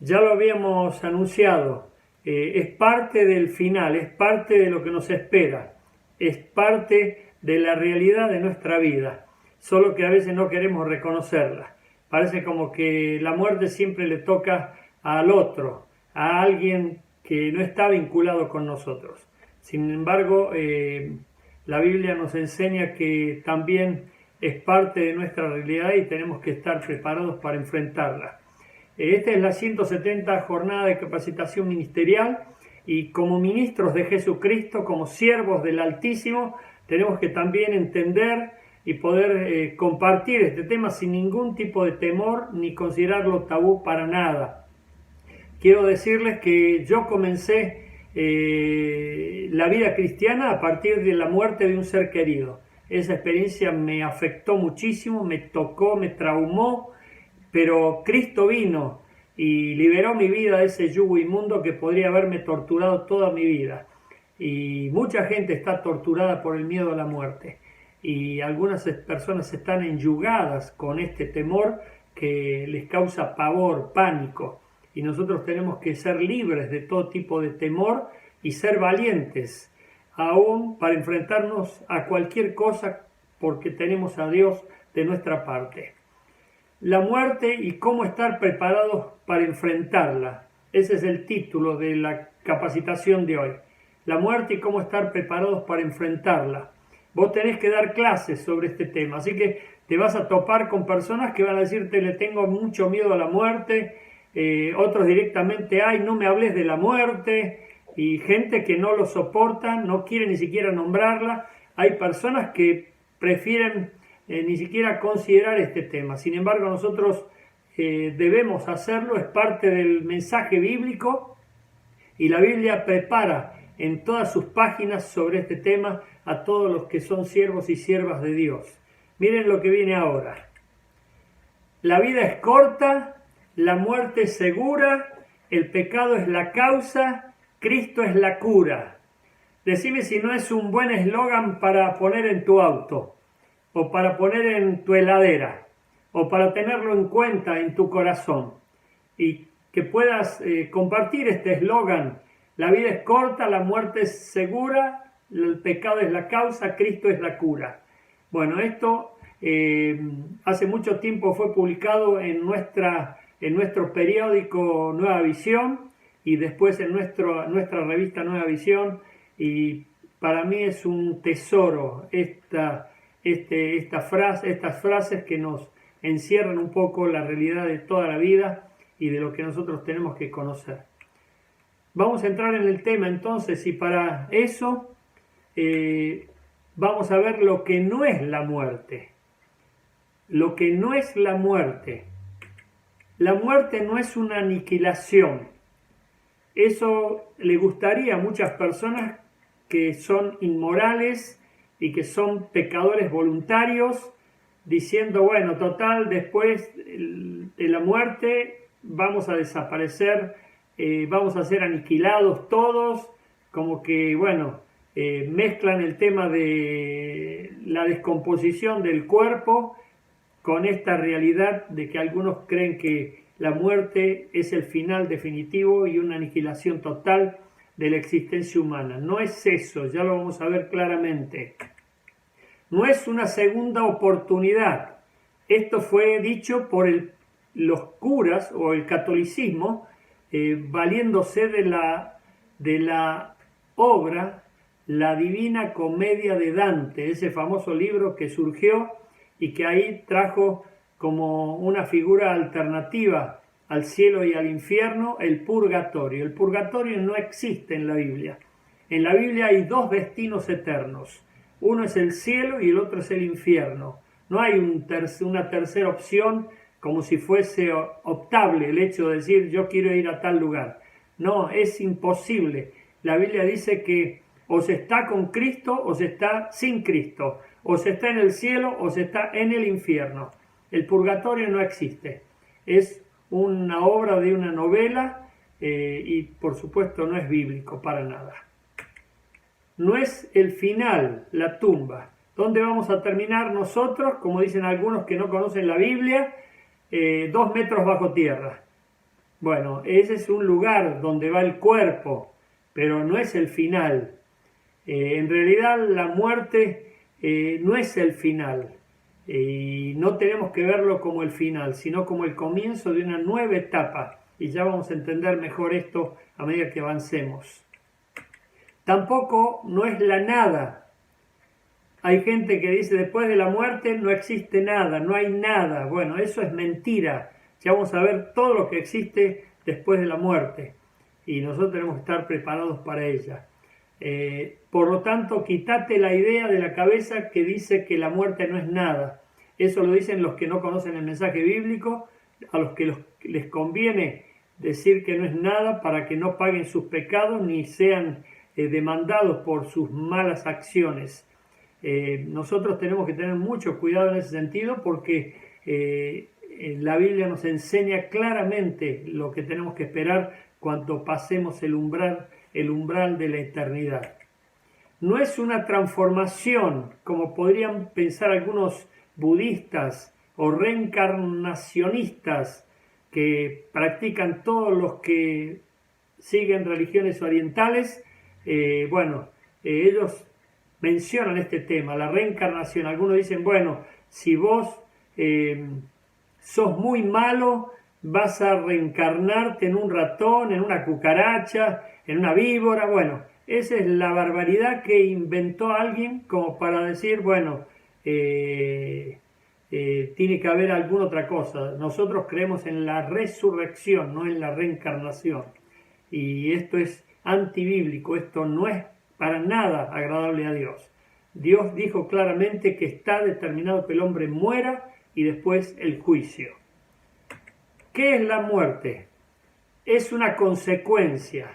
Ya lo habíamos anunciado, es parte del final, es parte de lo que nos espera, es parte de la realidad de nuestra vida, solo que a veces no queremos reconocerla. Parece como que la muerte siempre le toca al otro, a alguien que no está vinculado con nosotros. Sin embargo, la Biblia nos enseña que también es parte de nuestra realidad y tenemos que estar preparados para enfrentarla. Esta es la 170 jornada de capacitación ministerial y como ministros de Jesucristo, como siervos del Altísimo, tenemos que también entender y poder compartir este tema sin ningún tipo de temor ni considerarlo tabú para nada. Quiero decirles que yo comencé la vida cristiana a partir de la muerte de un ser querido. Esa experiencia me afectó muchísimo, me tocó, me traumó, pero Cristo vino y liberó mi vida de ese yugo inmundo que podría haberme torturado toda mi vida. Y mucha gente está torturada por el miedo a la muerte. Y algunas personas están enyugadas con este temor que les causa pavor, pánico. Y nosotros tenemos que ser libres de todo tipo de temor y ser valientes, aún para enfrentarnos a cualquier cosa, porque tenemos a Dios de nuestra parte. La muerte y cómo estar preparados para enfrentarla. Ese es el título de la capacitación de hoy. La muerte y cómo estar preparados para enfrentarla. Vos tenés que dar clases sobre este tema, así que te vas a topar con personas que van a decirte: le tengo mucho miedo a la muerte, otros directamente: ay, no me hables de la muerte, y gente que no lo soporta, no quiere ni siquiera nombrarla. Hay personas que prefieren ni siquiera considerar este tema. Sin embargo, nosotros debemos hacerlo, es parte del mensaje bíblico, y la Biblia prepara en todas sus páginas sobre este tema a todos los que son siervos y siervas de Dios. Miren lo que viene ahora. La vida es corta, la muerte es segura, el pecado es la causa, Cristo es la cura. Decime si no es un buen eslogan para poner en tu auto, o para poner en tu heladera, o para tenerlo en cuenta en tu corazón, y que puedas compartir este eslogan: la vida es corta, la muerte es segura, el pecado es la causa, Cristo es la cura. Bueno, esto hace mucho tiempo fue publicado en nuestro periódico Nueva Visión, y después en nuestra revista Nueva Visión, y para mí es un tesoro estas frases que nos encierran un poco la realidad de toda la vida y de lo que nosotros tenemos que conocer. Vamos a entrar en el tema entonces, y para eso vamos a ver lo que no es la muerte. Lo que no es la muerte. La muerte no es una aniquilación. Eso le gustaría a muchas personas que son inmorales y que son pecadores voluntarios, diciendo: bueno, total, después de la muerte vamos a desaparecer, vamos a ser aniquilados todos, como que, bueno, mezclan el tema de la descomposición del cuerpo con esta realidad de que algunos creen que la muerte es el final definitivo y una aniquilación total de la existencia humana. No es eso, ya lo vamos a ver claramente. No es una segunda oportunidad. Esto fue dicho por los curas o el catolicismo, valiéndose de la obra La Divina Comedia de Dante, ese famoso libro que surgió y que ahí trajo como una figura alternativa al cielo y al infierno el purgatorio. El purgatorio no existe en la Biblia. En la Biblia hay dos destinos eternos. Uno es el cielo y el otro es el infierno. No hay una tercera opción, como si fuese optable el hecho de decir: yo quiero ir a tal lugar. No, es imposible. La Biblia dice que o se está con Cristo o se está sin Cristo. O se está en el cielo o se está en el infierno. El purgatorio no existe. Es una obra de una novela y por supuesto no es bíblico para nada. No es el final, la tumba. ¿Dónde vamos a terminar nosotros? Como dicen algunos que no conocen la Biblia, 2 metros bajo tierra. Bueno, ese es un lugar donde va el cuerpo, pero no es el final. En realidad la muerte no es el final. Y no tenemos que verlo como el final, sino como el comienzo de una nueva etapa. Y ya vamos a entender mejor esto a medida que avancemos. Tampoco no es la nada. Hay gente que dice después de la muerte no existe nada, no hay nada. Bueno, eso es mentira. Ya vamos a ver todo lo que existe después de la muerte. Y nosotros tenemos que estar preparados para ella. Por lo tanto, quítate la idea de la cabeza que dice que la muerte no es nada. Eso lo dicen los que no conocen el mensaje bíblico, a los que les conviene decir que no es nada para que no paguen sus pecados ni sean demandados por sus malas acciones. Nosotros tenemos que tener mucho cuidado en ese sentido porque la Biblia nos enseña claramente lo que tenemos que esperar cuando pasemos el umbral de la eternidad. No es una transformación, como podrían pensar algunos budistas o reencarnacionistas que practican todos los que siguen religiones orientales. Ellos mencionan este tema, la reencarnación. Algunos dicen, bueno, si vos sos muy malo, vas a reencarnarte en un ratón, en una cucaracha, en una víbora. Bueno, esa es la barbaridad que inventó alguien como para decir, bueno, tiene que haber alguna otra cosa. Nosotros creemos en la resurrección, no en la reencarnación. Y esto es antibíblico, esto no es para nada agradable a Dios. Dios dijo claramente que está determinado que el hombre muera y después el juicio. ¿Qué es la muerte? Es una consecuencia.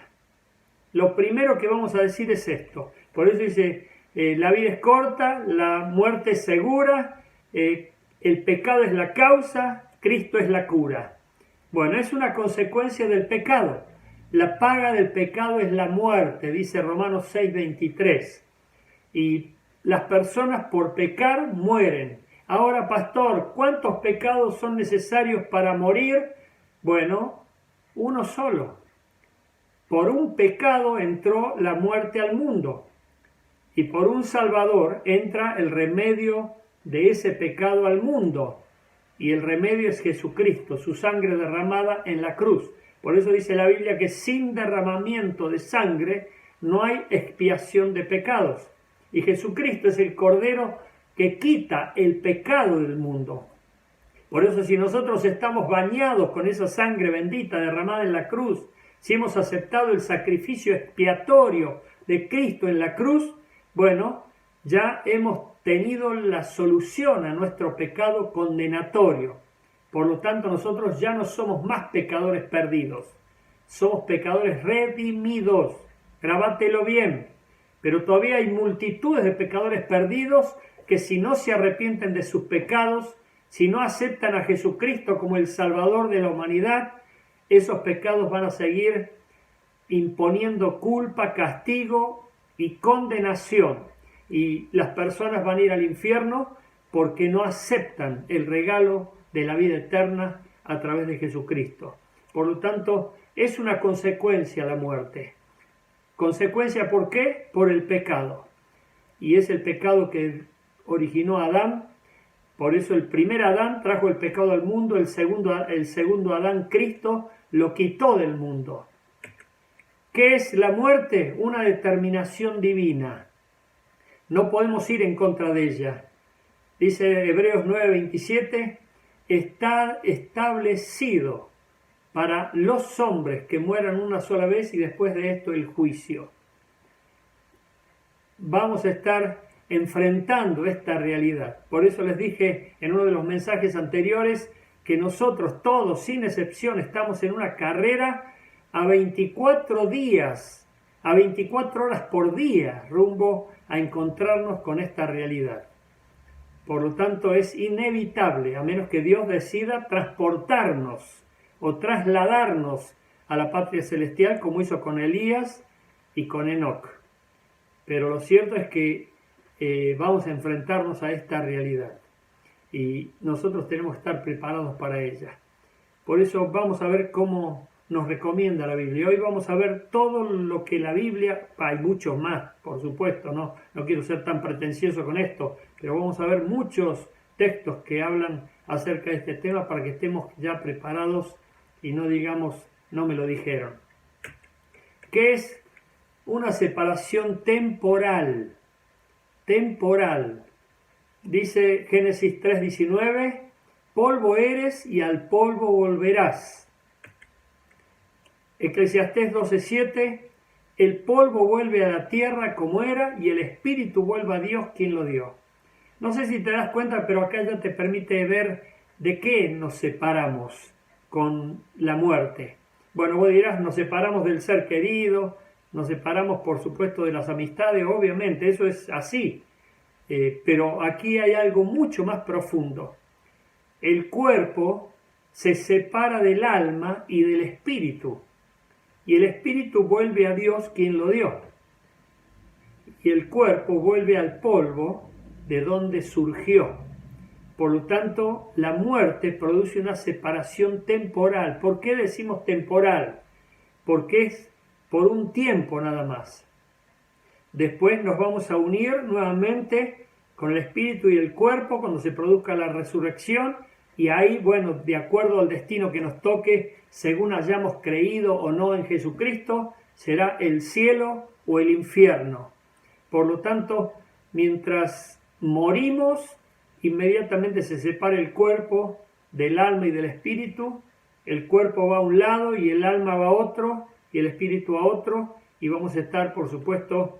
Lo primero que vamos a decir es esto. Por eso dice, la vida es corta, la muerte es segura, el pecado es la causa, Cristo es la cura. Bueno, es una consecuencia del pecado. La paga del pecado es la muerte, dice Romanos 6:23. Y las personas por pecar mueren. Ahora, pastor, ¿cuántos pecados son necesarios para morir? Bueno, uno solo. Por un pecado entró la muerte al mundo. Y por un Salvador entra el remedio de ese pecado al mundo. Y el remedio es Jesucristo, su sangre derramada en la cruz. Por eso dice la Biblia que sin derramamiento de sangre no hay expiación de pecados. Y Jesucristo es el Cordero que quita el pecado del mundo. Por eso si nosotros estamos bañados con esa sangre bendita derramada en la cruz, si hemos aceptado el sacrificio expiatorio de Cristo en la cruz, bueno, ya hemos tenido la solución a nuestro pecado condenatorio. Por lo tanto, nosotros ya no somos más pecadores perdidos, somos pecadores redimidos. Grabátelo bien. Pero todavía hay multitudes de pecadores perdidos que si no se arrepienten de sus pecados, si no aceptan a Jesucristo como el Salvador de la humanidad, esos pecados van a seguir imponiendo culpa, castigo y condenación. Y las personas van a ir al infierno porque no aceptan el regalo de la vida eterna a través de Jesucristo. Por lo tanto, es una consecuencia la muerte. ¿Consecuencia por qué? Por el pecado. Y es el pecado que originó a Adán. Por eso el primer Adán trajo el pecado al mundo, el segundo Adán, Cristo, lo quitó del mundo. ¿Qué es la muerte? Una determinación divina. No podemos ir en contra de ella. Dice Hebreos 9:27, está establecido para los hombres que mueran una sola vez y después de esto el juicio. Vamos a estar enfrentando esta realidad. Por eso les dije en uno de los mensajes anteriores que nosotros todos, sin excepción, estamos en una carrera a 24 días, a 24 horas por día, rumbo a encontrarnos con esta realidad. Por lo tanto, es inevitable, a menos que Dios decida transportarnos o trasladarnos a la patria celestial, como hizo con Elías y con Enoc. Pero lo cierto es que vamos a enfrentarnos a esta realidad y nosotros tenemos que estar preparados para ella. Por eso vamos a ver cómo nos recomienda la Biblia. Hoy vamos a ver todo lo que la Biblia, hay muchos más, por supuesto, no quiero ser tan pretencioso con esto, pero vamos a ver muchos textos que hablan acerca de este tema para que estemos ya preparados y no digamos, no me lo dijeron. ¿Qué es una separación temporal? Temporal. Dice Génesis 3:19, polvo eres y al polvo volverás. Eclesiastés 12:7, el polvo vuelve a la tierra como era y el espíritu vuelve a Dios quien lo dio. No sé si te das cuenta, pero acá ya te permite ver de qué nos separamos con la muerte. Bueno, vos dirás, nos separamos del ser querido, nos separamos por supuesto de las amistades, obviamente, eso es así. Pero aquí hay algo mucho más profundo. El cuerpo se separa del alma y del espíritu, y el espíritu vuelve a Dios quien lo dio, y el cuerpo vuelve al polvo de donde surgió. Por lo tanto, la muerte produce una separación temporal. ¿Por qué decimos temporal? Porque es por un tiempo nada más. Después nos vamos a unir nuevamente con el espíritu y el cuerpo cuando se produzca la resurrección, y ahí, bueno, de acuerdo al destino que nos toque, según hayamos creído o no en Jesucristo, será el cielo o el infierno. Por lo tanto, mientras morimos, inmediatamente se separa el cuerpo del alma y del espíritu. El cuerpo va a un lado y el alma va a otro y el espíritu a otro, y vamos a estar, por supuesto,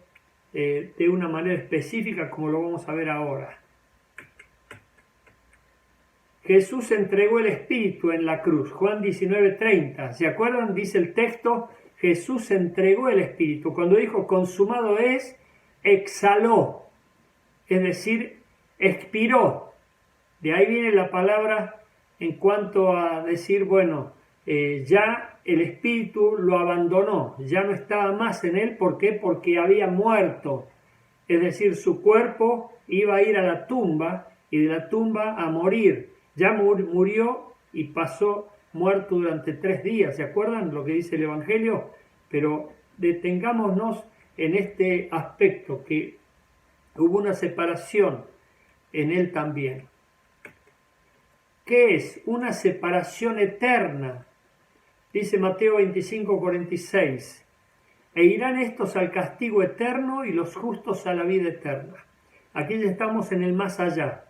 de una manera específica, como lo vamos a ver ahora. Jesús entregó el espíritu en la cruz, Juan 19:30. ¿Se acuerdan? Dice el texto, Jesús entregó el espíritu. Cuando dijo consumado es, exhaló, es decir, expiró. De ahí viene la palabra en cuanto a decir, bueno, ya el espíritu lo abandonó, ya no estaba más en él. ¿Por qué? Porque había muerto. Es decir, su cuerpo iba a ir a la tumba y de la tumba a morir. Ya murió y pasó muerto durante 3 días. ¿Se acuerdan lo que dice el Evangelio? Pero detengámonos en este aspecto, que hubo una separación en él también. ¿Qué es? Una separación eterna. Dice Mateo 25:46, e irán estos al castigo eterno y los justos a la vida eterna. Aquí ya estamos en el más allá,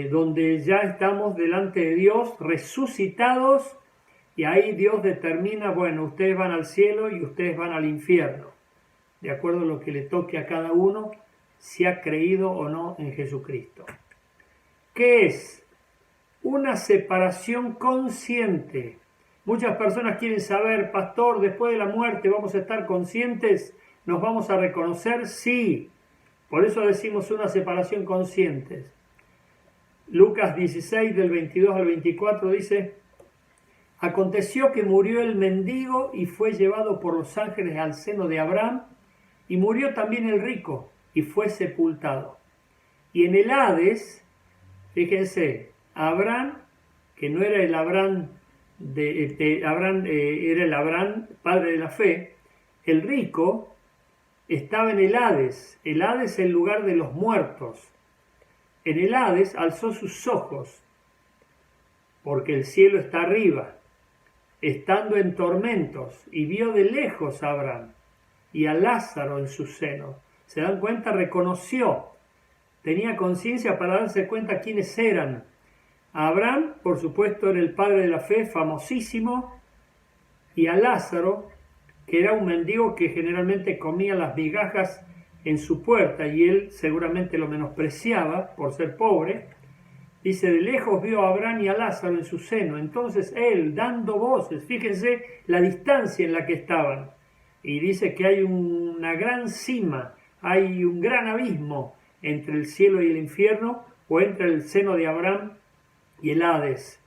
donde ya estamos delante de Dios, resucitados, y ahí Dios determina, bueno, ustedes van al cielo y ustedes van al infierno, de acuerdo a lo que le toque a cada uno, si ha creído o no en Jesucristo. ¿Qué es? Una separación consciente. Muchas personas quieren saber, pastor, después de la muerte vamos a estar conscientes, nos vamos a reconocer, sí. Por eso decimos una separación consciente. Lucas 16, del 22 al 24 dice, aconteció que murió el mendigo y fue llevado por los ángeles al seno de Abraham, y murió también el rico y fue sepultado. Y en el Hades, fíjense, Abraham, que no era el Abraham era el Abraham, padre de la fe, el rico estaba en el Hades. El Hades es el lugar de los muertos. En el Hades alzó sus ojos, porque el cielo está arriba, estando en tormentos, y vio de lejos a Abraham y a Lázaro en su seno. ¿Se dan cuenta? Reconoció, tenía conciencia para darse cuenta quiénes eran. Abraham, por supuesto, era el padre de la fe, famosísimo, y a Lázaro, que era un mendigo que generalmente comía las migajas en su puerta, y él seguramente lo menospreciaba por ser pobre. Dice, de lejos vio a Abraham y a Lázaro en su seno. Entonces él, dando voces, fíjense la distancia en la que estaban, y dice que hay una gran cima, hay un gran abismo entre el cielo y el infierno, o entre el seno de Abraham y el Hades.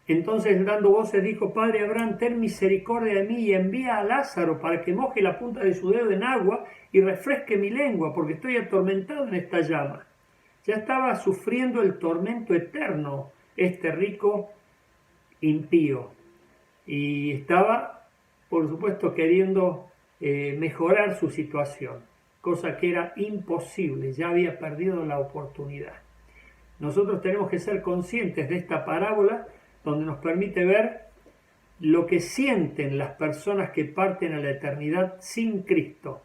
Entonces, dando voces, dijo, Padre Abraham, ten misericordia de mí y envía a Lázaro para que moje la punta de su dedo en agua y refresque mi lengua, porque estoy atormentado en esta llama. Ya estaba sufriendo el tormento eterno este rico impío. y estaba, por supuesto, queriendo mejorar su situación, cosa que era imposible, ya había perdido la oportunidad. Nosotros tenemos que ser conscientes de esta parábola donde nos permite ver lo que sienten las personas que parten a la eternidad sin Cristo.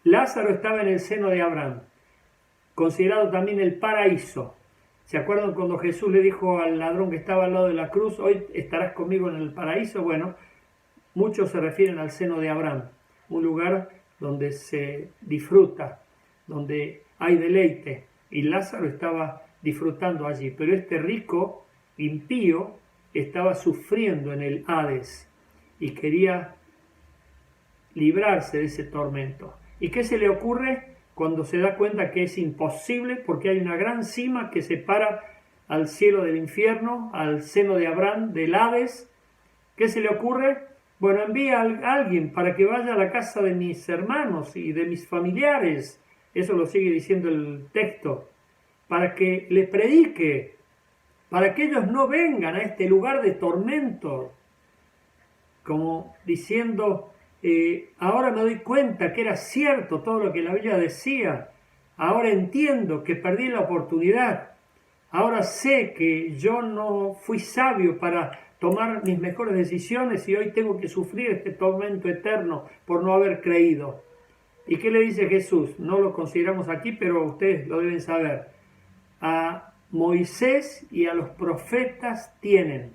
Lázaro estaba en el seno de Abraham, considerado también el paraíso. ¿Se acuerdan cuando Jesús le dijo al ladrón que estaba al lado de la cruz, hoy estarás conmigo en el paraíso? Bueno, muchos se refieren al seno de Abraham, un lugar donde se disfruta, donde hay deleite, y Lázaro estaba disfrutando allí, pero este rico impío estaba sufriendo en el Hades y quería librarse de ese tormento. ¿Y qué se le ocurre cuando se da cuenta que es imposible porque hay una gran cima que separa al cielo del infierno, al seno de Abraham, del Hades? ¿Qué se le ocurre? Bueno, envía a alguien para que vaya a la casa de mis hermanos y de mis familiares, eso lo sigue diciendo el texto, para que le predique, para que ellos no vengan a este lugar de tormento, como diciendo, ahora me doy cuenta que era cierto todo lo que la Biblia decía, ahora entiendo que perdí la oportunidad, ahora sé que yo no fui sabio para tomar mis mejores decisiones y hoy tengo que sufrir este tormento eterno por no haber creído. ¿Y qué le dice Jesús? No lo consideramos aquí, pero ustedes lo deben saber. A Moisés y a los profetas tienen,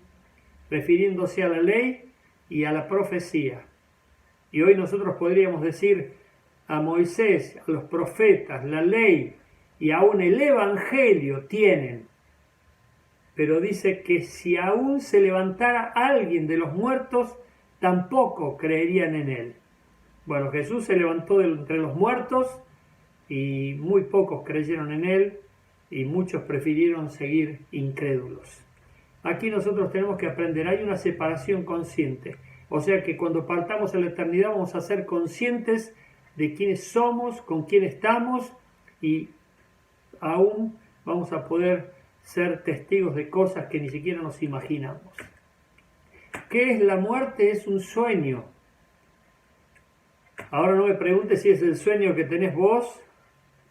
refiriéndose a la ley y a la profecía. Y hoy nosotros podríamos decir a Moisés, a los profetas, la ley y aún el evangelio tienen. Pero dice que si aún se levantara alguien de los muertos, tampoco creerían en él. Bueno, Jesús se levantó de entre los muertos y muy pocos creyeron en él y muchos prefirieron seguir incrédulos. Aquí nosotros tenemos que aprender, hay una separación consciente. O sea que cuando partamos a la eternidad vamos a ser conscientes de quiénes somos, con quién estamos y aún vamos a poder ser testigos de cosas que ni siquiera nos imaginamos. ¿Qué es la muerte? Es un sueño. Ahora no me preguntes si es el sueño que tenés vos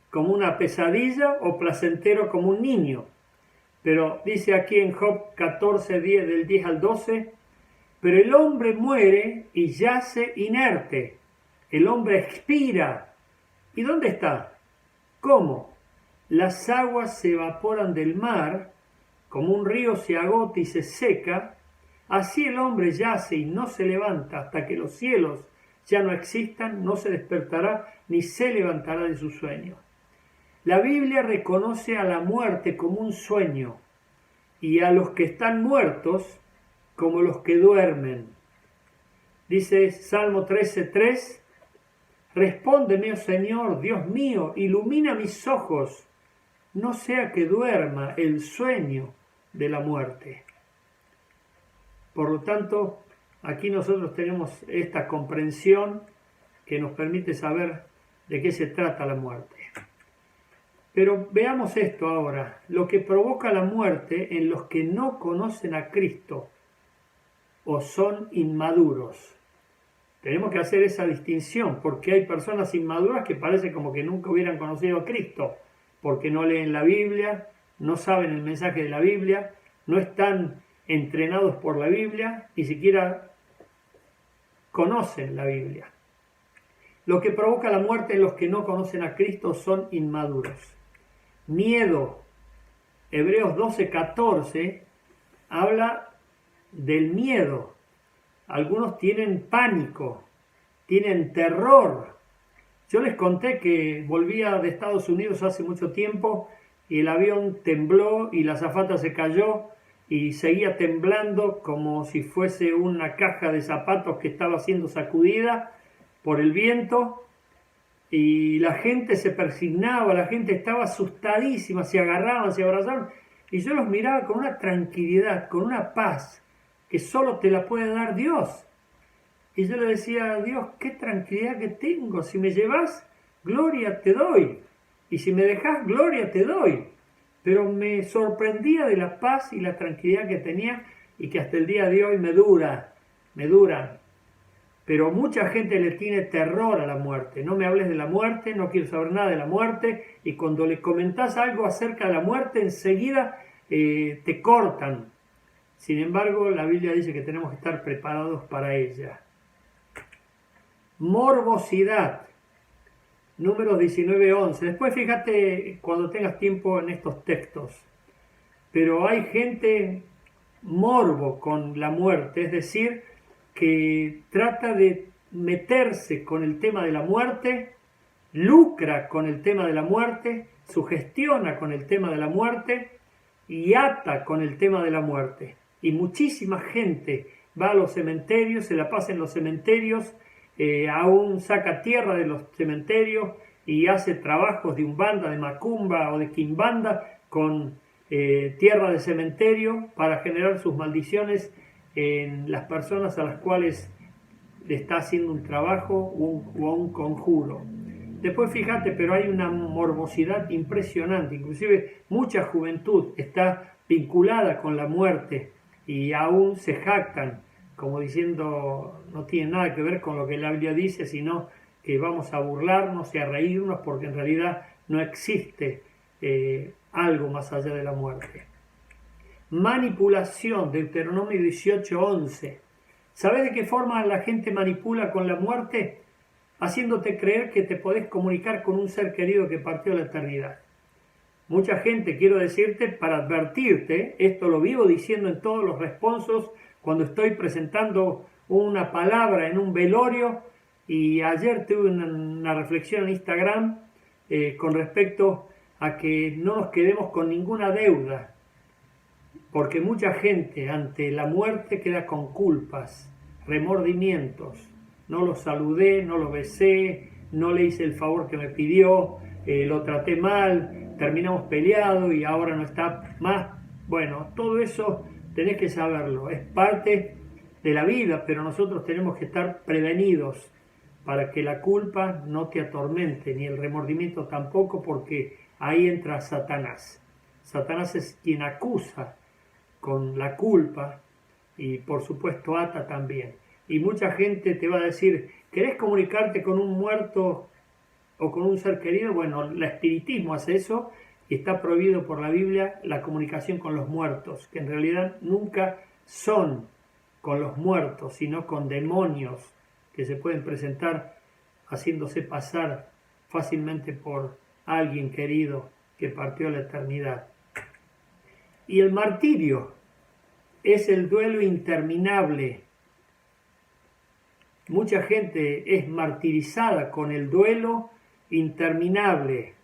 como una pesadilla o placentero como un niño. Pero dice aquí en Job 14, del 10 al 12, pero el hombre muere y yace inerte. El hombre expira. ¿Y dónde está? ¿Cómo? Las aguas se evaporan del mar, como un río se agota y se seca, así el hombre yace y no se levanta hasta que los cielos ya no existan, no se despertará ni se levantará de su sueño. La Biblia reconoce a la muerte como un sueño y a los que están muertos como los que duermen. Dice Salmo 13:3, respóndeme, oh Señor, Dios mío, ilumina mis ojos, no sea que duerma el sueño de la muerte. Por lo tanto, aquí nosotros tenemos esta comprensión que nos permite saber de qué se trata la muerte. Pero veamos esto ahora, lo que provoca la muerte en los que no conocen a Cristo o son inmaduros. Tenemos que hacer esa distinción, porque hay personas inmaduras que parece como que nunca hubieran conocido a Cristo, porque no leen la Biblia, no saben el mensaje de la Biblia, no están entrenados por la Biblia, ni siquiera conocen la Biblia. Lo que provoca la muerte en los que no conocen a Cristo son inmaduros. Miedo. Hebreos 12:14 habla del miedo. Algunos tienen pánico, tienen terror. Yo les conté que volvía de Estados Unidos hace mucho tiempo y el avión tembló y la azafata se cayó y seguía temblando como si fuese una caja de zapatos que estaba siendo sacudida por el viento. Y la gente se persignaba, la gente estaba asustadísima, se agarraban, se abrazaban. Y yo los miraba con una tranquilidad, con una paz, que solo te la puede dar Dios. Y yo le decía a Dios, qué tranquilidad que tengo. Si me llevas, gloria te doy. Y si me dejas, gloria te doy. Pero me sorprendía de la paz y la tranquilidad que tenía. y que hasta el día de hoy me duran. Pero mucha gente le tiene terror a la muerte. No me hables de la muerte, no quiero saber nada de la muerte, y cuando le comentás algo acerca de la muerte, enseguida te cortan. Sin embargo, la Biblia dice que tenemos que estar preparados para ella. Morbosidad. Números 19:11. Después fíjate cuando tengas tiempo en estos textos. Pero hay gente morbo con la muerte, es decir, que trata de meterse con el tema de la muerte, lucra con el tema de la muerte, sugestiona con el tema de la muerte y ata con el tema de la muerte. Y muchísima gente va a los cementerios, se la pasa en los cementerios, aún saca tierra de los cementerios y hace trabajos de umbanda, de macumba o de quimbanda con tierra de cementerio para generar sus maldiciones en las personas a las cuales le está haciendo un trabajo o un conjuro. Después fíjate, pero hay una morbosidad impresionante, inclusive mucha juventud está vinculada con la muerte y aún se jactan, como diciendo, no tiene nada que ver con lo que la Biblia dice, sino que vamos a burlarnos y a reírnos porque en realidad no existe algo más allá de la muerte. Manipulación, Deuteronomio 18:11. ¿Sabes de qué forma la gente manipula con la muerte? Haciéndote creer que te podés comunicar con un ser querido que partió a la eternidad. Mucha gente, quiero decirte, para advertirte, esto lo vivo diciendo en todos los responsos cuando estoy presentando una palabra en un velorio, y ayer tuve una reflexión en Instagram con respecto a que no nos quedemos con ninguna deuda, porque mucha gente ante la muerte queda con culpas, remordimientos. No lo saludé, no lo besé, no le hice el favor que me pidió, lo traté mal, terminamos peleados y ahora no está más. Bueno, todo eso tenés que saberlo, es parte de la vida, pero nosotros tenemos que estar prevenidos para que la culpa no te atormente, ni el remordimiento tampoco, porque ahí entra Satanás. Satanás es quien acusa con la culpa y por supuesto ata también. Y mucha gente te va a decir, ¿querés comunicarte con un muerto o con un ser querido? Bueno, el espiritismo hace eso y está prohibido por la Biblia la comunicación con los muertos, que en realidad nunca son con los muertos, sino con demonios que se pueden presentar haciéndose pasar fácilmente por alguien querido que partió a la eternidad. Y el martirio es el duelo interminable. Mucha gente es martirizada con el duelo interminable.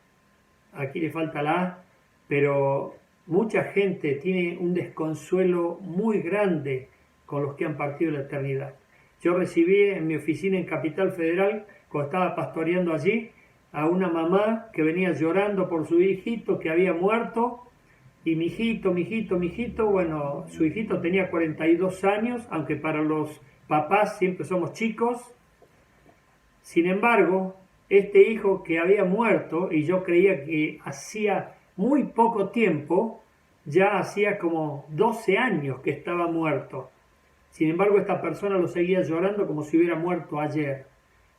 Aquí le falta la A, pero mucha gente tiene un desconsuelo muy grande con los que han partido la eternidad. Yo recibí en mi oficina en Capital Federal, cuando estaba pastoreando allí, a una mamá que venía llorando por su hijito que había muerto, y mi hijito, bueno, su hijito tenía 42 años, aunque para los papás siempre somos chicos. Sin embargo, este hijo que había muerto, y yo creía que hacía muy poco tiempo, ya hacía como 12 años que estaba muerto. Sin embargo, esta persona lo seguía llorando como si hubiera muerto ayer.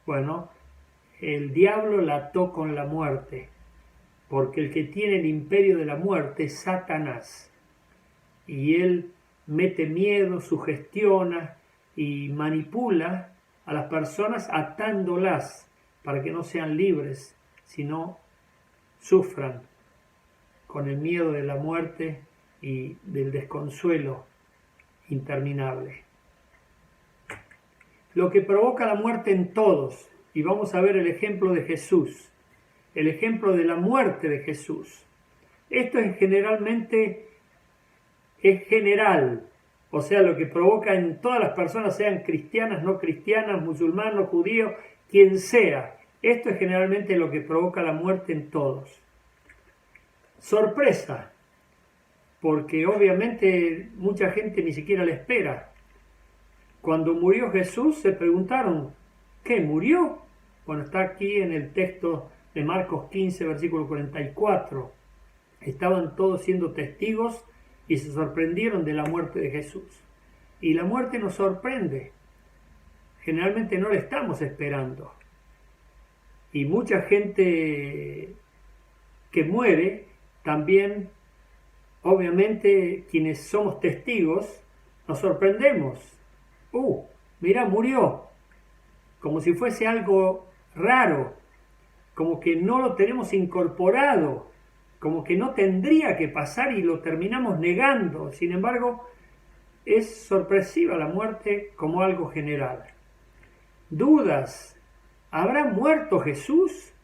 Bueno, el diablo la ató con la muerte, porque el que tiene el imperio de la muerte es Satanás. Y él mete miedo, sugestiona y manipula a las personas atándolas para que no sean libres, sino sufran con el miedo de la muerte y del desconsuelo interminable. Lo que provoca la muerte en todos, y vamos a ver el ejemplo de Jesús, el ejemplo de la muerte de Jesús. Esto es general, o sea, lo que provoca en todas las personas, sean cristianas, no cristianas, musulmanos, judíos, quien sea. Esto es generalmente lo que provoca la muerte en todos. Sorpresa, porque obviamente mucha gente ni siquiera le espera. Cuando murió Jesús se preguntaron, ¿qué murió? Bueno, está aquí en el texto de Marcos 15, versículo 44. Estaban todos siendo testigos y se sorprendieron de la muerte de Jesús. y la muerte nos sorprende. Generalmente no la estamos esperando. Y mucha gente que muere, también, obviamente, quienes somos testigos, nos sorprendemos. Mira, murió. Como si fuese algo raro, como que no lo tenemos incorporado, como que no tendría que pasar y lo terminamos negando. Sin embargo, es sorpresiva la muerte como algo general. Dudas. ¿Habrá muerto Jesús?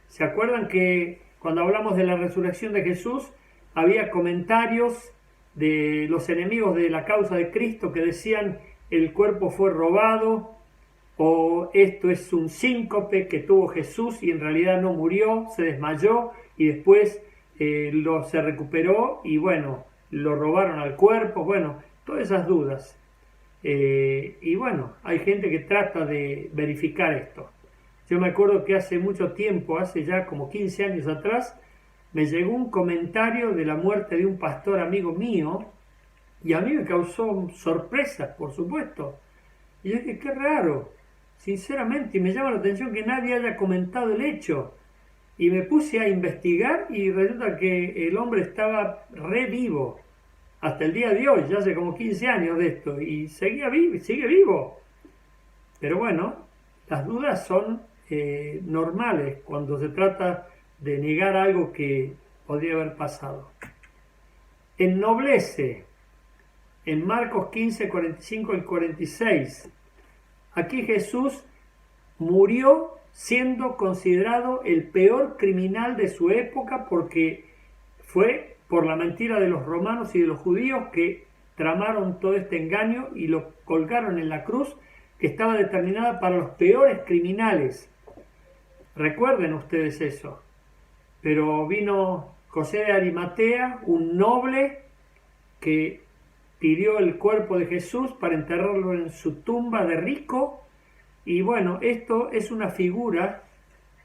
¿Se acuerdan que cuando hablamos de la resurrección de Jesús, había comentarios de los enemigos de la causa de Cristo que decían el cuerpo fue robado, o esto es un síncope que tuvo Jesús y en realidad no murió, se desmayó y después se recuperó y bueno, lo robaron al cuerpo? Bueno, todas esas dudas. Y bueno, hay gente que trata de verificar esto. Yo me acuerdo que hace mucho tiempo, hace ya como 15 años atrás, me llegó un comentario de la muerte de un pastor amigo mío y a mí me causó sorpresa, por supuesto. Y yo dije, qué raro, sinceramente, y me llama la atención que nadie haya comentado el hecho. Y me puse a investigar y resulta que el hombre estaba re vivo hasta el día de hoy, ya hace como 15 años de esto, y sigue vivo. Pero bueno, las dudas son normales cuando se trata de negar algo que podría haber pasado. Ennoblece, en Marcos 15, 45 y 46. Aquí Jesús murió siendo considerado el peor criminal de su época porque fue por la mentira de los romanos y de los judíos que tramaron todo este engaño y lo colgaron en la cruz que estaba determinada para los peores criminales. Recuerden ustedes eso. Pero vino José de Arimatea, un noble que pidió el cuerpo de Jesús para enterrarlo en su tumba de rico. Y bueno, esto es una figura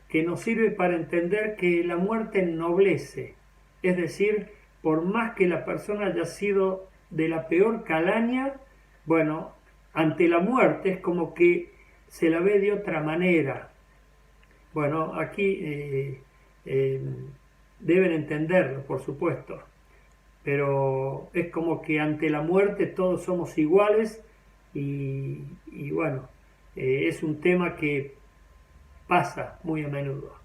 que nos sirve para entender que la muerte ennoblece. Es decir, por más que la persona haya sido de la peor calaña, bueno, ante la muerte es como que se la ve de otra manera. Bueno, aquí deben entenderlo, por supuesto, pero es como que ante la muerte todos somos iguales y bueno, es un tema que pasa muy a menudo.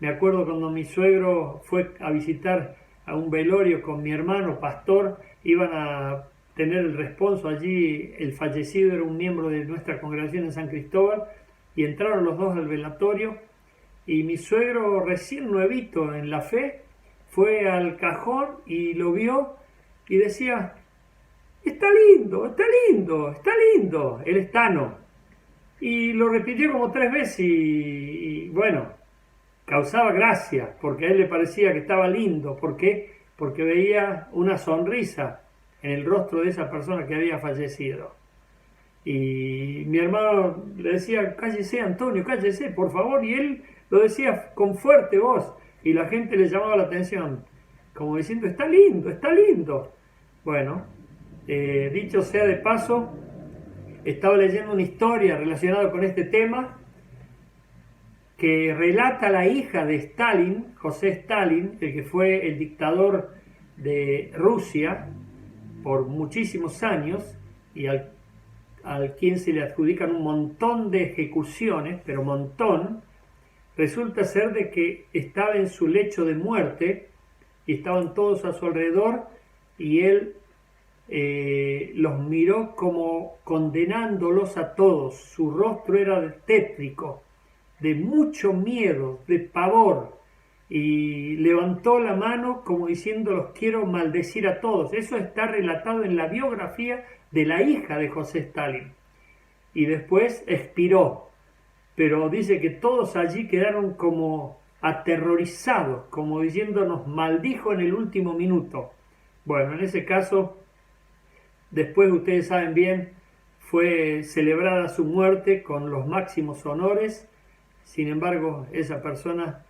Me acuerdo cuando mi suegro fue a visitar a un velorio con mi hermano pastor, iban a tener el responso allí, el fallecido era un miembro de nuestra congregación en San Cristóbal, y entraron los dos al velatorio, y mi suegro recién nuevito en la fe, fue al cajón y lo vio y decía, está lindo, está lindo, está lindo, el estano. Y lo repitió como 3 veces y bueno, causaba gracia, porque a él le parecía que estaba lindo. ¿Por qué? Porque veía una sonrisa en el rostro de esa persona que había fallecido. Y mi hermano le decía, cállese Antonio, cállese, por favor, y él lo decía con fuerte voz, y la gente le llamaba la atención, como diciendo, está lindo, está lindo. Bueno, dicho sea de paso, estaba leyendo una historia relacionada con este tema, que relata la hija de Stalin, José Stalin, el que fue el dictador de Rusia por muchísimos años, y al quien se le adjudican un montón de ejecuciones, pero montón. Resulta ser de que estaba en su lecho de muerte y estaban todos a su alrededor y él los miró como condenándolos a todos. Su rostro era tétrico, de mucho miedo, de pavor, y levantó la mano como diciendo, los quiero maldecir a todos. Eso está relatado en la biografía de la hija de José Stalin. Y después expiró, pero dice que todos allí quedaron como aterrorizados, como diciendo, nos maldijo en el último minuto. Bueno, en ese caso, después ustedes saben bien, fue celebrada su muerte con los máximos honores. Sin embargo, esa persona,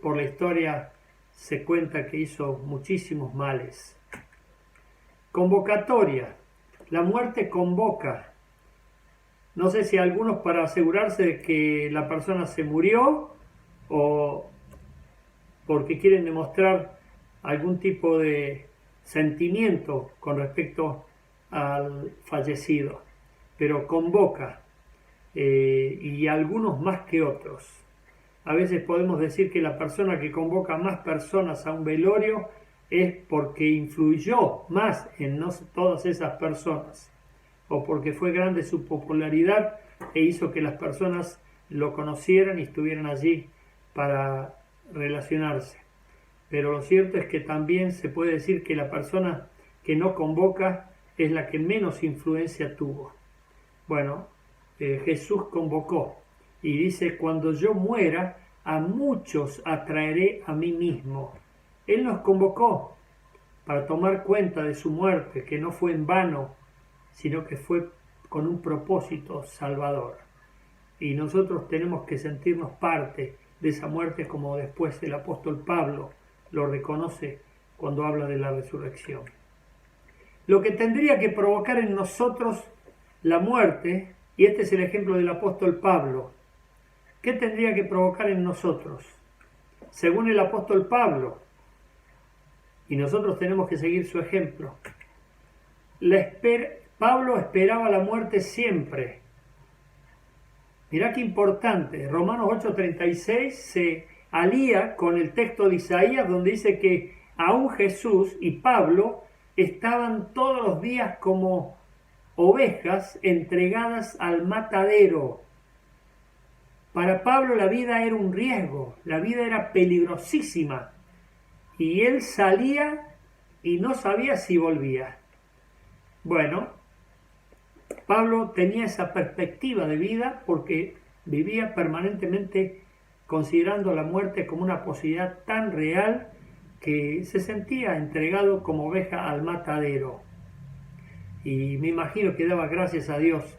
por la historia, se cuenta que hizo muchísimos males. Convocatoria. La muerte convoca. No sé si algunos para asegurarse de que la persona se murió o porque quieren demostrar algún tipo de sentimiento con respecto al fallecido, pero convoca, y algunos más que otros. A veces podemos decir que la persona que convoca más personas a un velorio es porque influyó más en todas esas personas, o porque fue grande su popularidad e hizo que las personas lo conocieran y estuvieran allí para relacionarse. Pero lo cierto es que también se puede decir que la persona que no convoca es la que menos influencia tuvo. Bueno, Jesús convocó y dice: cuando yo muera, a muchos atraeré a mí mismo. Él nos convocó para tomar cuenta de su muerte, que no fue en vano, sino que fue con un propósito salvador. Y nosotros tenemos que sentirnos parte de esa muerte, como después el apóstol Pablo lo reconoce cuando habla de la resurrección. Lo que tendría que provocar en nosotros la muerte, y este es el ejemplo del apóstol Pablo, ¿qué tendría que provocar en nosotros? Según el apóstol Pablo, y nosotros tenemos que seguir su ejemplo, Pablo esperaba la muerte siempre. Mirá qué importante, Romanos 8:36 se alía con el texto de Isaías, donde dice que aún Jesús y Pablo estaban todos los días como ovejas entregadas al matadero. Para Pablo la vida era un riesgo, la vida era peligrosísima, y él salía y no sabía si volvía. Bueno, Pablo tenía esa perspectiva de vida porque vivía permanentemente considerando la muerte como una posibilidad tan real que se sentía entregado como oveja al matadero. Y me imagino que daba gracias a Dios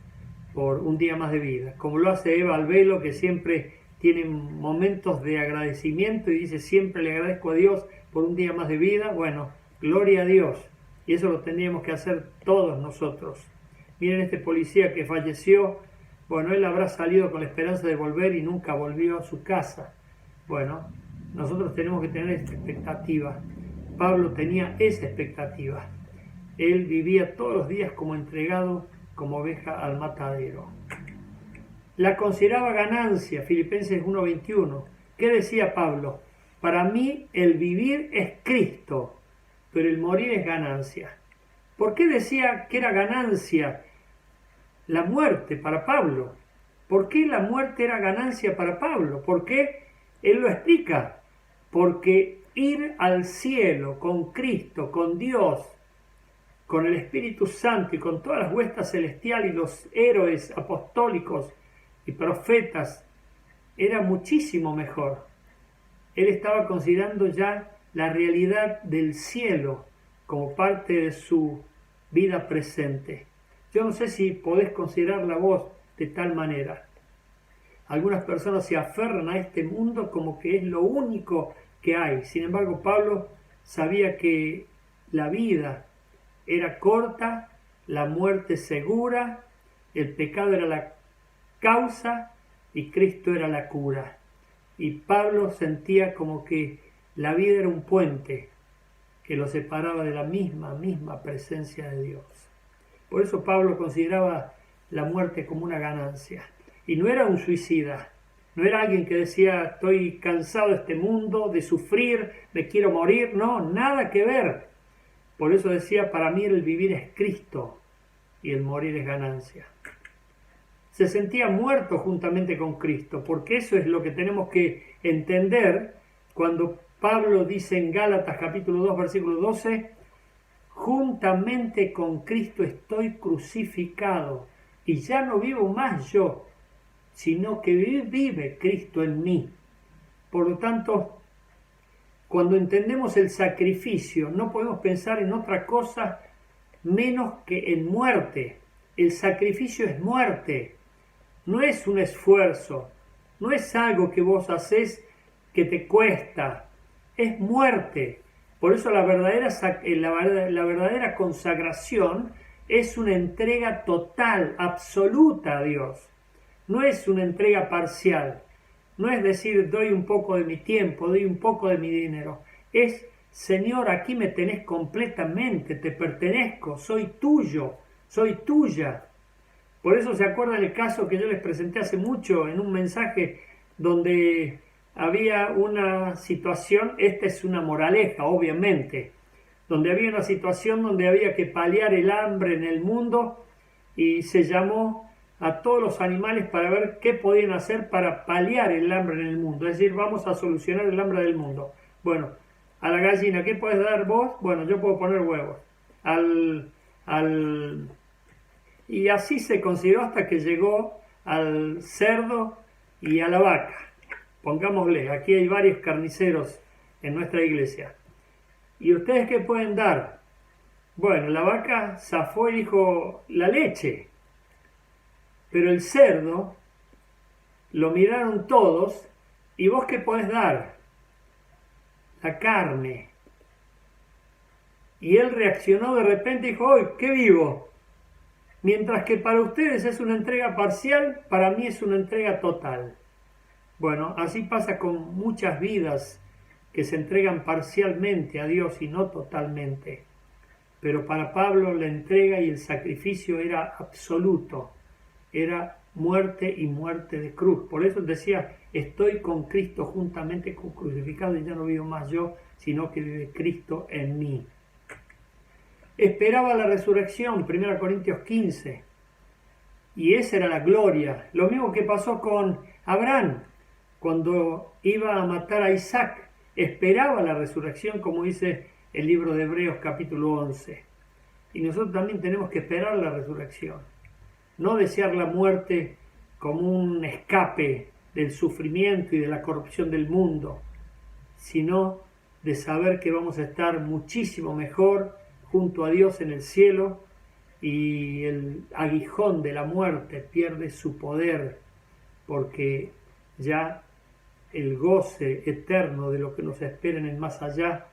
por un día más de vida, como lo hace Eva Albelo, que siempre tiene momentos de agradecimiento y dice: siempre le agradezco a Dios por un día más de vida. Bueno, gloria a Dios, y eso lo tendríamos que hacer todos nosotros. Miren este policía que falleció, bueno, él habrá salido con la esperanza de volver y nunca volvió a su casa. Bueno, nosotros tenemos que tener esta expectativa. Pablo tenía esa expectativa. Él vivía todos los días como entregado, como oveja al matadero. La consideraba ganancia, Filipenses 1:21. ¿Qué decía Pablo? Para mí el vivir es Cristo, pero el morir es ganancia. ¿Por qué decía que era ganancia la muerte para Pablo? ¿Por qué la muerte era ganancia para Pablo? ¿Por qué? Él lo explica. Porque ir al cielo con Cristo, con Dios, con el Espíritu Santo y con todas las huestes celestiales y los héroes apostólicos y profetas era muchísimo mejor. Él estaba considerando ya la realidad del cielo como parte de su vida presente. Yo no sé si podés considerarla vos de tal manera. Algunas personas se aferran a este mundo como que es lo único que hay. Sin embargo, Pablo sabía que la vida era corta, la muerte segura, el pecado era la causa y Cristo era la cura. Y Pablo sentía como que la vida era un puente que lo separaba de la misma presencia de Dios. Por eso Pablo consideraba la muerte como una ganancia. Y no era un suicida, no era alguien que decía: estoy cansado de este mundo, de sufrir, me quiero morir. No, nada que ver. Por eso decía: para mí el vivir es Cristo y el morir es ganancia. Se sentía muerto juntamente con Cristo, porque eso es lo que tenemos que entender cuando Pablo dice en Gálatas capítulo 2 versículo 12: juntamente con Cristo estoy crucificado, y ya no vivo más yo, sino que vive Cristo en mí. Por lo tanto, cuando entendemos el sacrificio, no podemos pensar en otra cosa menos que en muerte. El sacrificio es muerte, no es un esfuerzo, no es algo que vos haces que te cuesta, es muerte. Por eso la verdadera consagración es una entrega total, absoluta a Dios. No es una entrega parcial. No es decir, doy un poco de mi tiempo, doy un poco de mi dinero. Es, Señor, aquí me tenés completamente, te pertenezco, soy tuyo, soy tuya. Por eso se acuerdan el caso que yo les presenté hace mucho en un mensaje donde había una situación, esta es una moraleja, obviamente, donde había una situación donde había que paliar el hambre en el mundo y se llamó a todos los animales para ver qué podían hacer para paliar el hambre en el mundo, es decir, vamos a solucionar el hambre del mundo. Bueno, a la gallina, ¿qué puedes dar vos? Bueno, yo puedo poner huevos. Y así se consideró hasta que llegó al cerdo y a la vaca. Pongámosle, aquí hay varios carniceros en nuestra iglesia. ¿Y ustedes qué pueden dar? Bueno, la vaca zafó y dijo la leche. Pero el cerdo lo miraron todos y ¿vos qué podés dar? La carne. Y él reaccionó de repente y dijo, ¡ay, qué vivo! Mientras que para ustedes es una entrega parcial, para mí es una entrega total. Bueno, así pasa con muchas vidas que se entregan parcialmente a Dios y no totalmente. Pero para Pablo la entrega y el sacrificio era absoluto, era muerte y muerte de cruz. Por eso decía, estoy con Cristo juntamente crucificado y ya no vivo más yo, sino que vive Cristo en mí. Esperaba la resurrección, 1 Corintios 15, y esa era la gloria. Lo mismo que pasó con Abraham, cuando iba a matar a Isaac, esperaba la resurrección, como dice el libro de Hebreos capítulo 11. Y nosotros también tenemos que esperar la resurrección, no desear la muerte como un escape del sufrimiento y de la corrupción del mundo, sino de saber que vamos a estar muchísimo mejor junto a Dios en el cielo y el aguijón de la muerte pierde su poder porque ya el goce eterno de lo que nos espera en el más allá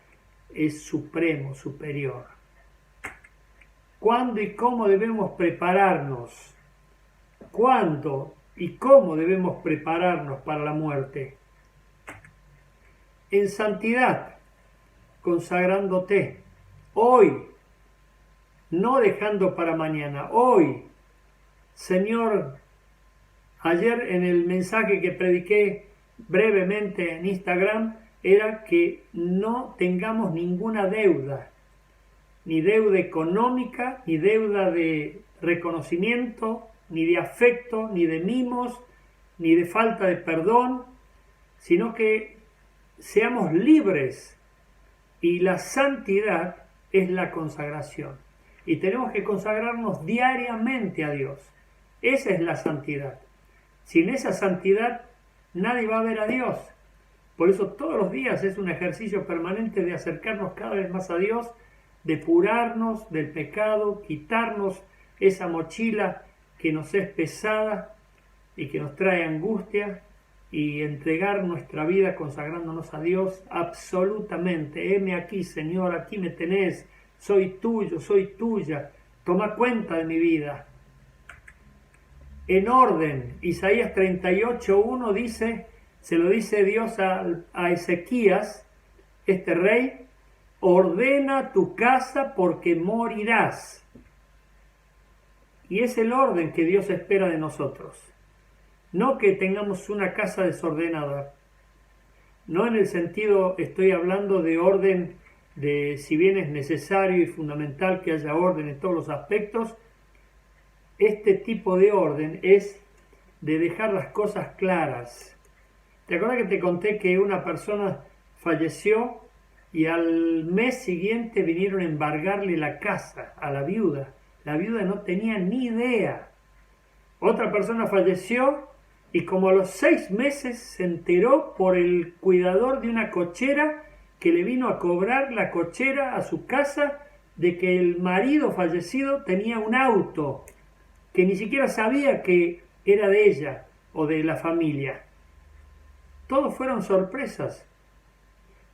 es supremo, superior. ¿Cuándo y cómo debemos prepararnos? ¿Cuándo y cómo debemos prepararnos para la muerte? En santidad, consagrándote, hoy, no dejando para mañana, hoy. Señor, ayer en el mensaje que prediqué brevemente en Instagram, era que no tengamos ninguna deuda, ni deuda económica, ni deuda de reconocimiento, ni de afecto, ni de mimos, ni de falta de perdón, sino que seamos libres. Y la santidad es la consagración. Y tenemos que consagrarnos diariamente a Dios. Esa es la santidad. Sin esa santidad nadie va a ver a Dios. Por eso todos los días es un ejercicio permanente de acercarnos cada vez más a Dios, depurarnos del pecado, quitarnos esa mochila que nos es pesada y que nos trae angustia y entregar nuestra vida consagrándonos a Dios absolutamente. Heme aquí, Señor, aquí me tenés, soy tuyo, soy tuya, toma cuenta de mi vida. En orden, Isaías 38:1 dice, se lo dice Dios a Ezequías, este rey, ordena tu casa porque morirás. Y es el orden que Dios espera de nosotros. No que tengamos una casa desordenada. No en el sentido, estoy hablando de orden, de si bien es necesario y fundamental que haya orden en todos los aspectos, este tipo de orden es de dejar las cosas claras. ¿Te acuerdas que te conté que una persona falleció y al mes siguiente vinieron a embargarle la casa a la viuda? La viuda no tenía ni idea. Otra persona falleció y como a los 6 meses se enteró por el cuidador de una cochera que le vino a cobrar la cochera a su casa de que el marido fallecido tenía un auto que ni siquiera sabía que era de ella o de la familia. Todos fueron sorpresas.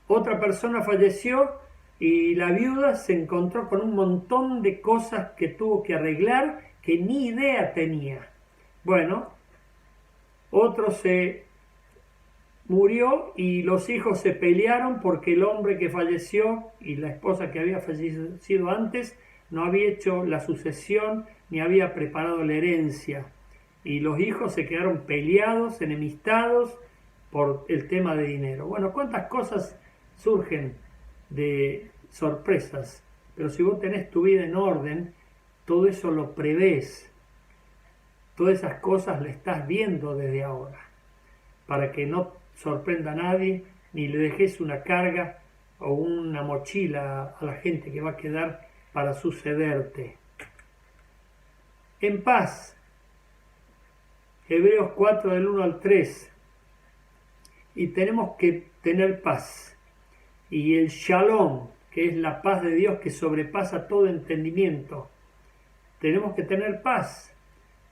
Otra persona falleció Y la viuda se encontró con un montón de cosas que tuvo que arreglar que ni idea tenía. Bueno, otro se murió y los hijos se pelearon porque el hombre que falleció y la esposa que había fallecido antes no había hecho la sucesión ni había preparado la herencia. Y los hijos se quedaron peleados, enemistados por el tema de dinero. Bueno, cuántas cosas surgen de sorpresas, pero si vos tenés tu vida en orden, todo eso lo prevés, todas esas cosas le estás viendo desde ahora, para que no sorprenda a nadie, ni le dejes una carga o una mochila a la gente que va a quedar para sucederte. En paz, Hebreos 4 del 1 al 3, y tenemos que tener paz, y el shalom, que es la paz de Dios que sobrepasa todo entendimiento. Tenemos que tener paz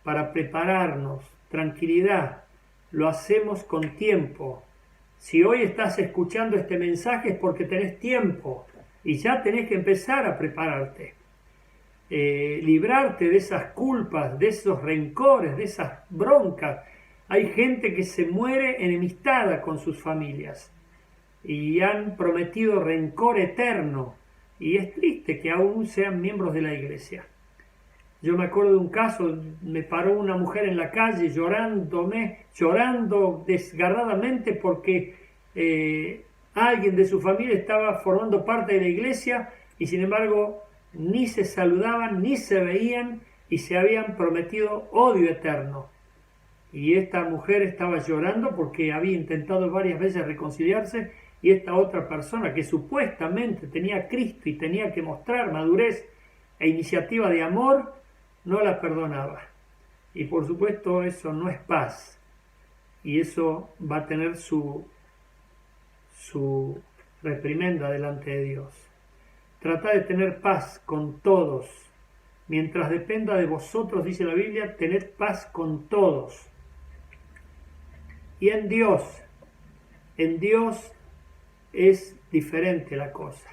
para prepararnos, tranquilidad, lo hacemos con tiempo. Si hoy estás escuchando este mensaje es porque tenés tiempo y ya tenés que empezar a prepararte. Librarte de esas culpas, de esos rencores, de esas broncas. Hay gente que se muere enemistada con sus familias y han prometido rencor eterno, y es triste que aún sean miembros de la iglesia. Yo me acuerdo de un caso, me paró una mujer en la calle llorando desgarradamente porque alguien de su familia estaba formando parte de la iglesia y sin embargo ni se saludaban, ni se veían y se habían prometido odio eterno. Y esta mujer estaba llorando porque había intentado varias veces reconciliarse y esta otra persona que supuestamente tenía a Cristo y tenía que mostrar madurez e iniciativa de amor, no la perdonaba. Y por supuesto eso no es paz. Y eso va a tener su reprimenda delante de Dios. Tratad de tener paz con todos. Mientras dependa de vosotros, dice la Biblia, tened paz con todos. Y en Dios es diferente la cosa.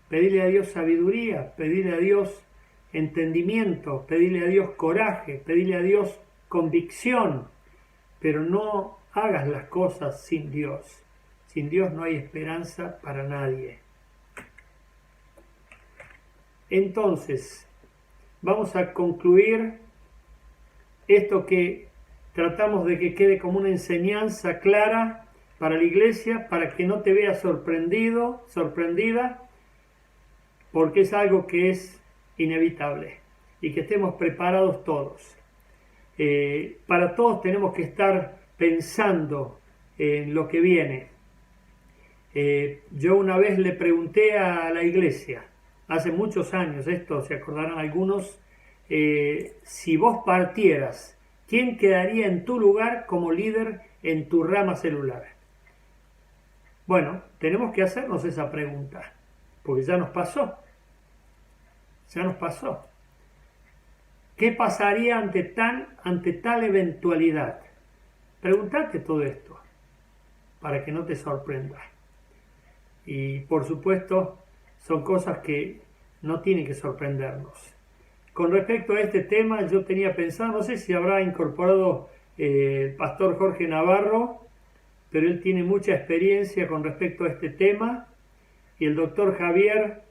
Pedirle a Dios sabiduría, pedirle a Dios entendimiento, pedirle a Dios coraje, pedirle a Dios convicción, pero no hagas las cosas sin Dios. Sin Dios no hay esperanza para nadie. Entonces, vamos a concluir esto que tratamos de que quede como una enseñanza clara para la iglesia, para que no te veas sorprendida, porque es algo que es inevitable y que estemos preparados todos. Para todos tenemos que estar pensando en lo que viene. Yo una vez le pregunté a la iglesia, hace muchos años, esto se acordarán algunos, si vos partieras, ¿quién quedaría en tu lugar como líder en tu rama celular? Bueno, tenemos que hacernos esa pregunta, porque ya nos pasó. ¿Qué pasaría ante tal eventualidad? Pregúntate todo esto, para que no te sorprenda. Y por supuesto, son cosas que no tienen que sorprendernos. Con respecto a este tema, yo tenía pensado, no sé si habrá incorporado el pastor Jorge Navarro, pero él tiene mucha experiencia con respecto a este tema, y el doctor Javier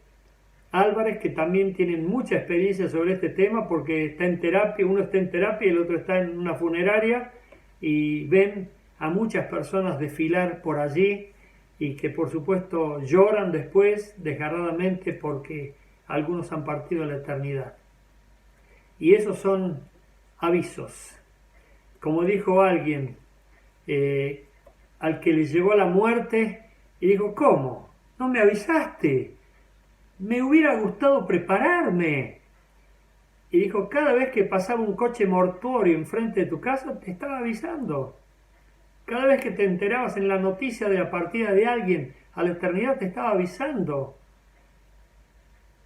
Álvarez, que también tienen mucha experiencia sobre este tema, porque está en terapia, uno está en terapia y el otro está en una funeraria, y ven a muchas personas desfilar por allí, y que por supuesto lloran después desgarradamente porque algunos han partido a la eternidad. Y esos son avisos. Como dijo alguien, al que le llegó la muerte y dijo, ¿cómo? ¿No me avisaste? Me hubiera gustado prepararme. Y dijo, cada vez que pasaba un coche mortuorio enfrente de tu casa, te estaba avisando. Cada vez que te enterabas en la noticia de la partida de alguien a la eternidad, te estaba avisando.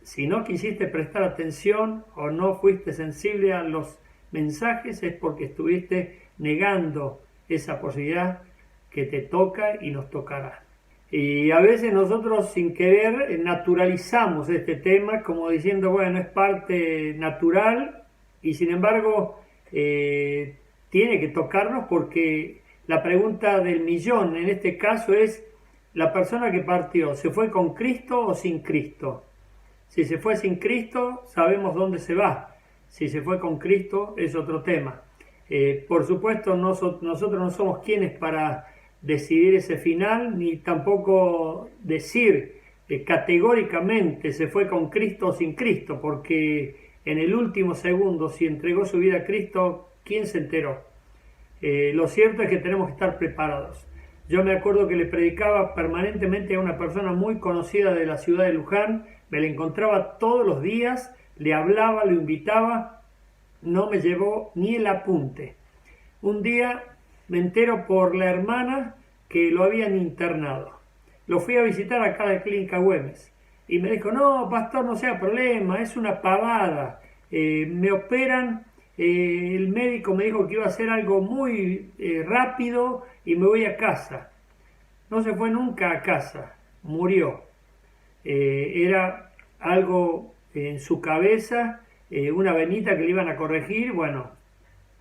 Si no quisiste prestar atención o no fuiste sensible a los mensajes, es porque estuviste negando esa posibilidad que te toca y nos tocará. Y a veces nosotros sin querer naturalizamos este tema como diciendo, bueno, es parte natural y sin embargo tiene que tocarnos porque la pregunta del millón en este caso es, la persona que partió, ¿se fue con Cristo o sin Cristo? Si se fue sin Cristo, sabemos dónde se va. Si se fue con Cristo, es otro tema. Por supuesto, nosotros no somos quienes para decidir ese final, ni tampoco decir categóricamente se fue con Cristo o sin Cristo, porque en el último segundo, si entregó su vida a Cristo, ¿quién se enteró? Lo cierto es que tenemos que estar preparados. Yo me acuerdo que le predicaba permanentemente a una persona muy conocida de la ciudad de Luján, me la encontraba todos los días, le hablaba, lo invitaba, no me llevó ni el apunte. Un día me entero por la hermana que lo habían internado. Lo fui a visitar acá a la clínica Güemes y me dijo, no, pastor, no sea problema, es una pavada, me operan, el médico me dijo que iba a hacer algo muy rápido y me voy a casa. No se fue nunca a casa, murió. Era algo en su cabeza, una venita que le iban a corregir, bueno,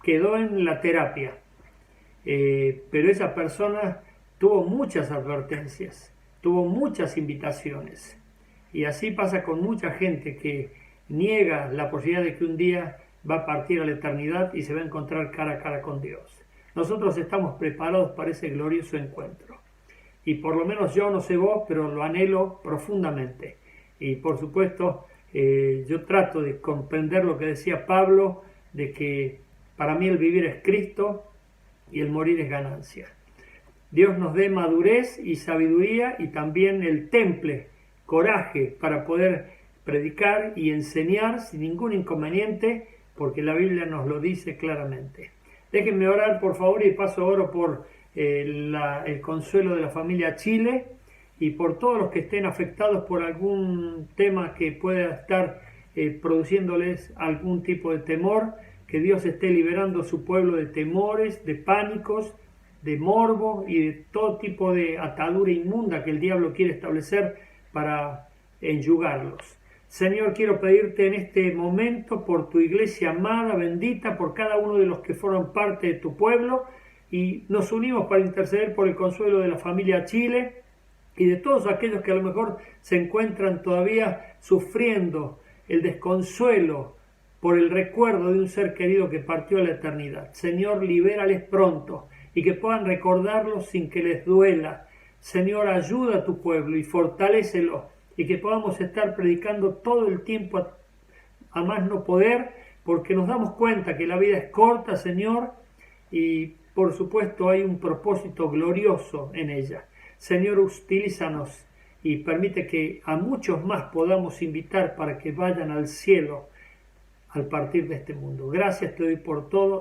quedó en la terapia. Pero esa persona tuvo muchas advertencias, tuvo muchas invitaciones. Y así pasa con mucha gente que niega la posibilidad de que un día va a partir a la eternidad y se va a encontrar cara a cara con Dios. Nosotros estamos preparados para ese glorioso encuentro. Y por lo menos yo, no sé vos, pero lo anhelo profundamente. Y por supuesto, yo trato de comprender lo que decía Pablo, de que para mí el vivir es Cristo y el morir es ganancia. Dios nos dé madurez y sabiduría y también el temple, coraje para poder predicar y enseñar sin ningún inconveniente, porque la Biblia nos lo dice claramente. Déjenme orar, por favor, y paso oro por el consuelo de la familia Chile y por todos los que estén afectados por algún tema que pueda estar produciéndoles algún tipo de temor, que Dios esté liberando a su pueblo de temores, de pánicos, de morbo y de todo tipo de atadura inmunda que el diablo quiere establecer para enyugarlos. Señor, quiero pedirte en este momento por tu iglesia amada, bendita, por cada uno de los que forman parte de tu pueblo, y nos unimos para interceder por el consuelo de la familia Chile y de todos aquellos que a lo mejor se encuentran todavía sufriendo el desconsuelo por el recuerdo de un ser querido que partió a la eternidad. Señor, libérales pronto y que puedan recordarlo sin que les duela. Señor, ayuda a tu pueblo y fortalécelo, y que podamos estar predicando todo el tiempo a más no poder, porque nos damos cuenta que la vida es corta, Señor, y por supuesto hay un propósito glorioso en ella. Señor, utilízanos y permite que a muchos más podamos invitar para que vayan al cielo al partir de este mundo. Gracias te doy por todo.